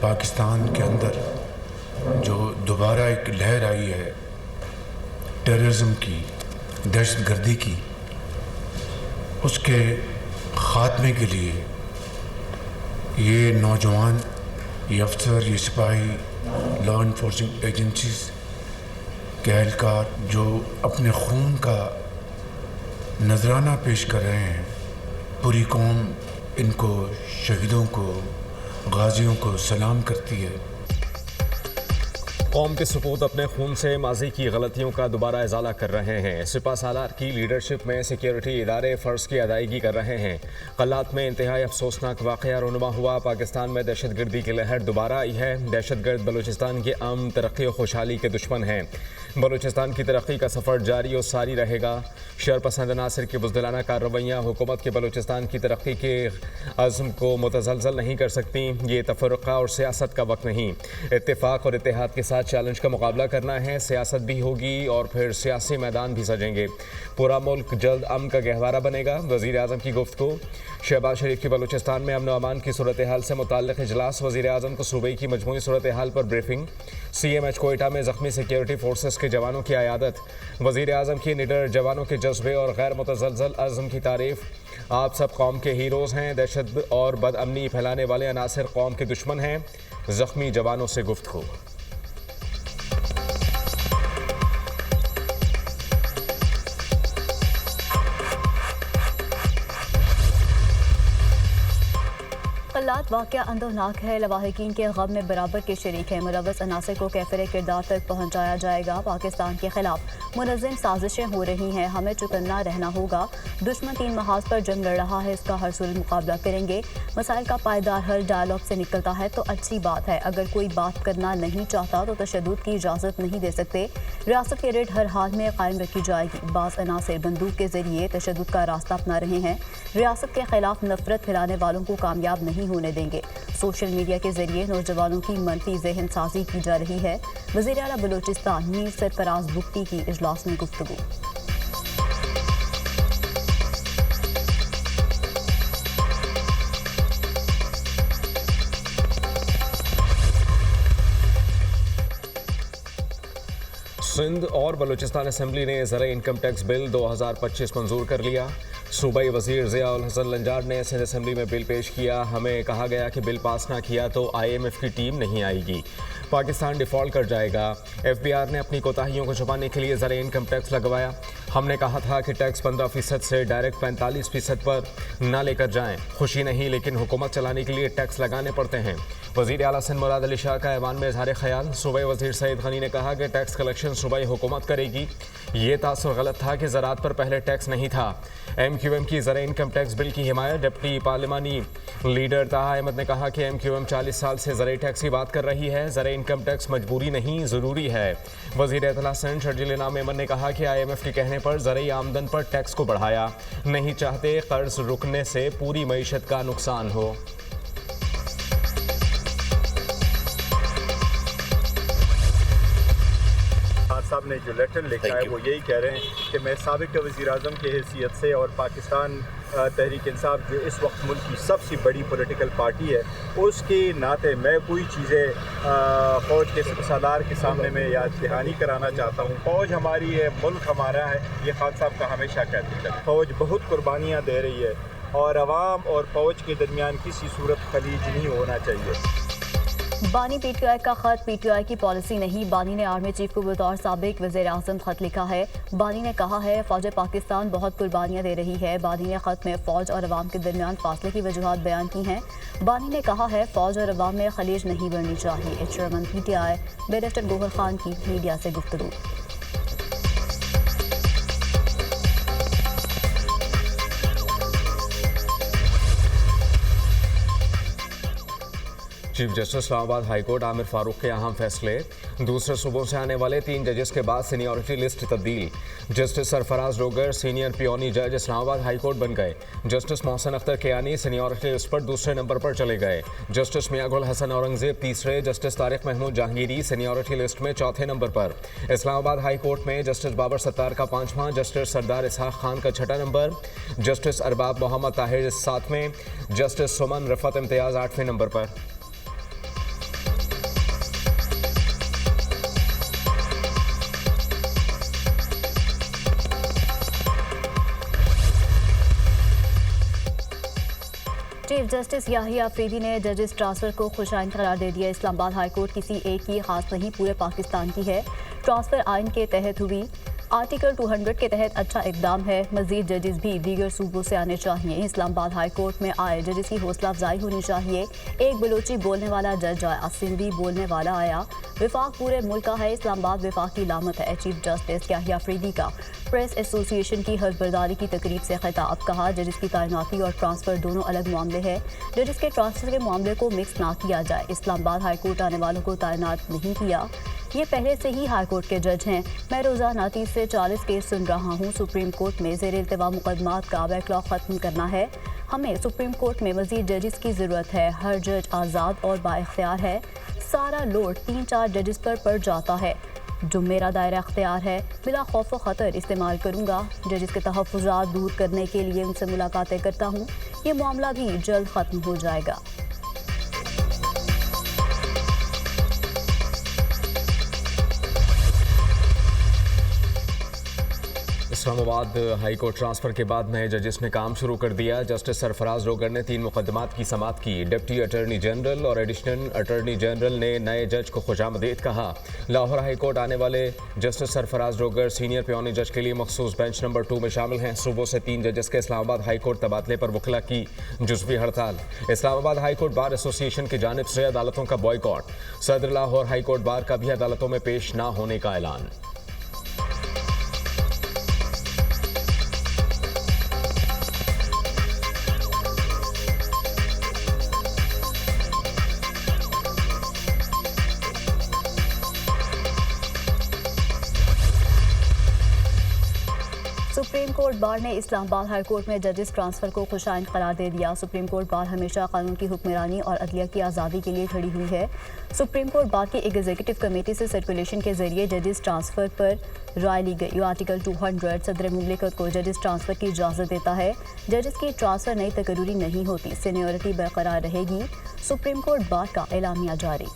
पाकिस्तान के अंदर जो दोबारा एक लहर आई है टेररिज्म की, दहशतगर्दी की, उसके ख़ात्मे के लिए ये नौजवान, ये अफसर, ये सिपाही, लॉ इन्फोर्सिंग एजेंसीज के एहलकार जो अपने खून का नजराना पेश कर रहे हैं, पूरी कौम इनको, शहीदों को, गाजियों को सलाम करती है। कौम के सपूत अपने खून से माजी की गलतियों का दोबारा इजाला कर रहे हैं। सिपा सालार की लीडरशिप में सिक्योरिटी इदारे फ़र्ज़ की अदायगी कर रहे हैं। कल्लात में इंतहाई अफसोसनाक वाक़या रूनुमा हुआ। पाकिस्तान में दहशतगर्दी की लहर दोबारा आई है। दहशतगर्द बलूचिस्तान के अमन, तरक्की और खुशहाली के दुश्मन हैं। बलूचिस्तान की तरक्की का सफ़र जारी और सारी रहेगा। शरपसंद नासिर की बुज़दिलाना कार्रवाइयाँ हुकूमत के बलूचिस्तान की तरक्की के अज़्म को मुतज़लज़ल नहीं कर सकती। ये तफ़र्रुक़ा और सियासत का वक्त नहीं, इत्तेफ़ाक और इत्तेहाद के साथ चैलेंज का मुकाबला करना है। सियासत भी होगी और फिर सियासी मैदान भी सजेंगे। पूरा मुल्क जल्द अमन का गहवारा बनेगा। वज़ीर आज़म की गुफ्तगू। शहबाज शरीफ की बलूचिस्तान में अमन व अमान की सूरत हाल से मुताल्लिक़ इजलास। वज़ीर आज़म को सूबे की मजमूई सूरत हाल पर ब्रीफिंग। CMH कोयटा में ज़ख्मी सिक्योरिटी फोर्सेस के जवानों की आयादत। वज़ीर आज़म की निडर जवानों के जज्बे और गैर मुतज़लज़ल अज़्म की तारीफ़। आप सब कौम के हीरोज़ हैं। दहशत और बदअमनी फैलाने वाले अनासर कौम के दुश्मन हैं। ज़ख्मी जवानों से गुफ्तगू। कल्लात वाक़या अंदरनाक है। लवाहिकीन के गम में बराबर के शरीक हैं। मुलव्वस अनासर को कैफिर किरदार तक पहुँचाया जाएगा। पाकिस्तान के खिलाफ मुनज़्ज़म साजिशें हो रही हैं। हमें चौकन्ना रहना होगा। दुश्मन 3 महाज पर जंग लड़ रहा है, इसका हर सूरत मुकाबला करेंगे। मसाइल का पायदार हल डायलॉग से निकलता है तो अच्छी बात है। अगर कोई बात करना नहीं चाहता तो तशद्दुद की इजाज़त नहीं दे सकते। रियासत के रेट हर हाल में कायम रखी जाएगी। बाज़ अनासर बंदूक के जरिए तशद्दुद का रास्ता अपना रहे हैं। रियासत के खिलाफ नफरत फैलाने वालों को कामयाब नहीं होने देंगे। सोशल मीडिया के जरिए नौजवानों की मनफी जहन साजी की जा रही है। वज़ीर आला बलूचिस्तान मीर सरफराज बुख्ती की इजलास में गुफ्तगू। सिंध और बलूचिस्तान असम्बली ने ज़रा इनकम टैक्स बिल 2025 मंजूर कर लिया। सूबाई वज़ीर ज़िया उल हसन लंजार ने सिंध असम्बली में बिल पेश किया। हमें कहा गया कि बिल पास ना किया तो IMF की टीम नहीं आएगी, पाकिस्तान डिफ़ॉल्ट कर जाएगा। FBR ने अपनी कोताहियों को छुपाने के लिए ज़रा इनकम टैक्स लगवाया। हमने कहा था कि टैक्स 15% से डायरेक्ट 45% पर ना लेकर जाएं। खुशी नहीं, लेकिन हुकूमत चलाने के लिए टैक्स लगाने पड़ते हैं। वज़ीर आला सिंध मुराद अली शाह का ऐवान में इज़हार ख्याल। सूबाई वज़ीर सईद गनी ने कहा कि टैक्स कलेक्शन सूबाई हुकूमत करेगी। ये तासुर गलत था कि ज़राअत पर पहले टैक्स नहीं था। MQM की ज़रा इनकम टैक्स बिल की हिमायत। डिप्टी पार्लिमानी लीडर ताहा अहमद ने कहा कि MQM 40 साल से ज़रा टैक्स की बात कर रही है। ज़रा इनकम टैक्स मजबूरी नहीं, ज़रूरी है। वज़ीर इत्तला सिंध शर्जील इनाम मेमन ने कहा कि IMF के कहने पर ज़राई आमदन पर टैक्स को बढ़ाया नहीं चाहते, कर्ज रुकने से पूरी मईशत का नुकसान हो। साहब ने जो लेटर लिखा है वो यही कह रहे हैं कि मैं साबिक वज़ीर आज़म की हैसियत से और पाकिस्तान तहरीक इंसाफ जो इस वक्त मुल्क की सबसे बड़ी पॉलिटिकल पार्टी है उसके नाते मैं कोई चीज़ें फ़ौज के सालार के सामने में याद दहानी कराना चाहता हूँ। फ़ौज हमारी है, मुल्क हमारा है, ये खान साहब का हमेशा कहते थे। फ़ौज बहुत कुर्बानियाँ दे रही है और अवाम और फ़ौज के दरमियान किसी सूरत खलीज नहीं होना चाहिए। बानी PTI का खत PTI की पॉलिसी नहीं। बानी ने आर्मी चीफ को बतौर साबिक वज़ीर आज़म खत लिखा है। बानी ने कहा है फ़ौज पाकिस्तान बहुत कुर्बानियाँ दे रही है। बानी ने खत में फ़ौज और अवाम के दरमियान फासले की वजूहात बयान की हैं। बानी ने कहा है फ़ौज और अवाम में खलीज नहीं बढ़नी चाहिए। Chairman PTI barrister Gohar Khan की मीडिया से गुफ्तगू। Chief justice Islamabad high court Aamir Farooq के अहम फैसले। दूसरे सूबों से आने वाले 3 जजेस के बाद सीनियरिटी लिस्ट तब्दील। Justice Sarfaraz Dogar senior puisne जज इस्लामाबाद हाईकोर्ट बन गए। Justice Mohsin Akhtar Kayani seniority list पर दूसरे नंबर पर चले गए। जस्टिस मियां गुल हसन औरंगजेब तीसरे। Justice Tariq Mahmood Jahangiri seniority list में चौथे नंबर पर। इस्लामाबाद हाईकोर्ट में जस्टिस बाबर सत्तार का 5वां, जस्टिस सरदार इसहाक खान का 6ठा नंबर, जस्टिस अरबाब मोहम्मद ताहिर 7वें, जस्टिस सुमन रफत इम्तियाज़ 8वें नंबर पर। चीफ जस्टिस याहिया अफरीदी ने जजेस ट्रांसफर को खुशाइन करार दे दिया। इस्लामाबाद हाईकोर्ट किसी एक की खास नहीं, पूरे पाकिस्तान की है। ट्रांसफर आइन के तहत हुई, आर्टिकल 200 के तहत अच्छा इकदाम है। मजीद जजेस भी दीगर सूबों से आने चाहिए। इस्लामाबाद हाई कोर्ट में आए जजेस की हौसला अफजाई होनी चाहिए। एक बलोची बोलने वाला जज आया, सिंधी बोलने वाला आया। विफाक पूरे मुल्क का है, इस्लामाबाद विफाक की लामत है। चीफ जस्टिस याहिया अफरीदी का प्रेस एसोसिएशन की हर्फबरदारी की तकरीब से खिताब। कहा, जजेस की तैनाती और ट्रांसफर दोनों अलग मामले हैं। जजेस के ट्रांसफर के मामले को मिक्स ना किया जाए। इस्लामाबाद हाई कोर्ट आने वालों को तैनात नहीं किया, ये पहले से ही हाई कोर्ट के जज हैं। मैं रोज़ाना 30 से 40 केस सुन रहा हूँ। सुप्रीम कोर्ट में ज़ेर इल्तवा मुकदमात का बैकलॉग ख़त्म करना है। हमें सुप्रीम कोर्ट में मज़ीद जजेस की ज़रूरत है। हर जज आज़ाद और बाइख्तियार है। सारा लोड 3-4 जजेस पर पड़ जाता है। जो मेरा दायरा अख्तियार है, बिला खौफ व ख़तर इस्तेमाल करूँगा। जजेस के तहफ़्फ़ुज़ात दूर करने के लिए उनसे मुलाकातें करता हूँ। ये मामला भी जल्द ख़त्म हो जाएगा। इस्लामाबाद हाई कोर्ट ट्रांसफर के बाद नए जजेस ने काम शुरू कर दिया। जस्टिस सरफराज रोगर ने 3 मुकदमात की समाअत की। डिप्टी अटॉर्नी जनरल और एडिशनल अटॉर्नी जनरल ने नए जज को खुशामदीद कहा। लाहौर हाई कोर्ट आने वाले justice Sarfaraz Dogar senior puisne जज के लिए मखसूस बेंच नंबर 2 में शामिल हैं। सुबह से 3 जजेस के इस्लामाबाद हाई कोर्ट तबादले पर वकला की जुज़वी हड़ताल। Islamabad high court bar association की जानिब से अदालतों का बॉयकॉट। सदर लाहौर हाई कोर्ट बार का भी अदालतों में पेश न होने का ऐलान। सुप्रीम कोर्ट बार ने इस्लामाबाद हाई कोर्ट में जजेस ट्रांसफर को खुशाइन करार दे दिया। सुप्रीम कोर्ट बार हमेशा कानून की हुक्मरानी और अदलिया की आज़ादी के लिए खड़ी हुई है। सुप्रीम कोर्ट बार की एग्जीक्यूटिव कमेटी से सर्कुलेशन के जरिए जजेस ट्रांसफर पर राय ली गई। आर्टिकल 200 सदर मुमलिकत को जजेस ट्रांसफर की इजाज़त देता है। जजेस की ट्रांसफर नई तकरूरी नहीं होती, सीनियरिटी बरकरार रहेगी। सुप्रीम कोर्ट बार का एलामिया जारी।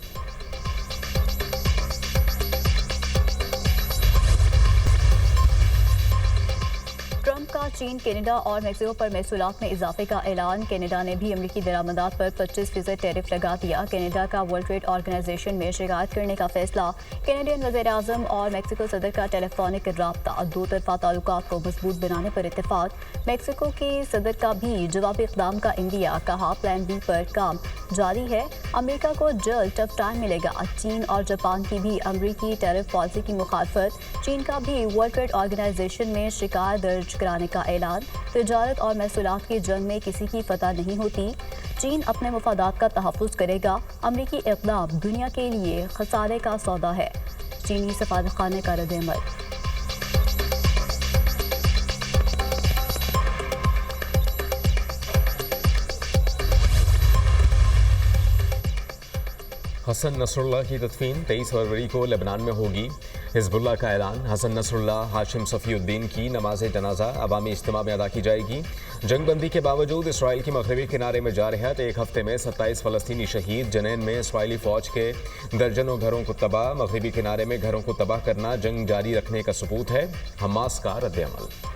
ट्रंप का चीन, कनाडा और मेक्सिको पर महसूलात में इजाफे का ऐलान। कनाडा ने भी अमरीकी दरामदात पर 25% टैरिफ लगा दिया। कनाडा का वर्ल्ड ट्रेड ऑर्गेनाइजेशन में शिकायत करने का फैसला। कैनेडियन वज़ीर-ए-आज़म और मेक्सिको सदर का टेलीफोनिक रब्ता। 2 तरफा ताल्लुकात को मजबूत बनाने पर इत्तेफाक। मेक्सिको के सदर का भी जवाबी इक़दाम का इंडिया। कहा, प्लान बी पर काम जारी है। अमेरिका को जल्द टफ टाइम मिलेगा। चीन और जापान की भी अमरीकी टैरिफ पॉलिसी की मुखालफत। चीन का भी वर्ल्ड ट्रेड ऑर्गेनाइजेशन में शिकायत दर्ज कराने का ऐलान। तिजारत और महसूलात की जंग में किसी की फतह नहीं होती। चीन अपने मफादात का तहफ़्फ़ुज़ करेगा। अमरीकी इक़दाम दुनिया के लिए खसारे का सौदा है। चीनी सफारतखाने का रद्द-ए-अमल। हसन नसरुल्लाह की तदफीन 23 फरवरी को लेबनान में होगी। हिज़्बुल्लाह का ऐलान। हसन नसरुल्लाह हाशिम सफ़ीउद्दीन की नमाज जनाजा अवामी इज्तिमा में अदा की जाएगी। जंगबंदी के बावजूद इसराइल की मगरबी किनारे में जारहत। एक हफ्ते में 27 फ़लस्तीनी शहीद। जनैन में इसराइली फ़ौज के दर्जनों घरों को तबाह। मगरबी किनारे में घरों को तबाह करना जंग जारी रखने का सबूत है। हमास का रद्द-ए-अमल।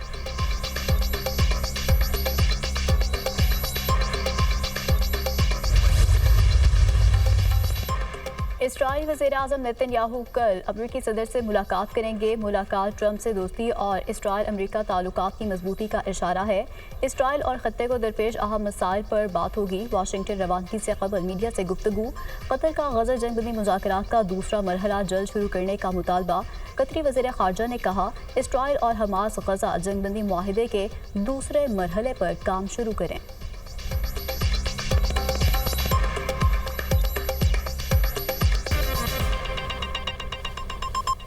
इसराइल वज़ीर-ए-आज़म नेतन्याहू कल अमरीकी सदर से मुलाकात करेंगे। मुलाकात ट्रंप से दोस्ती और इसराइल अमरीका ताल्लुकात की मजबूती का इशारा है। इसराइल और खत्ते को दरपेश अहम मसाइल पर बात होगी। वाशिंगटन रवानगी से कबल मीडिया से गुफ्तगू। कतर का गज़ा जंगबंदी मुज़ाकरात का दूसरा मरहला जल्द शुरू करने का मुतालबा। कतरी वज़ीर ख़ारजा ने कहा, इसराइल और हमास गज़ा जंगबंदी मुआहिदे के दूसरे मरहले पर काम शुरू करें।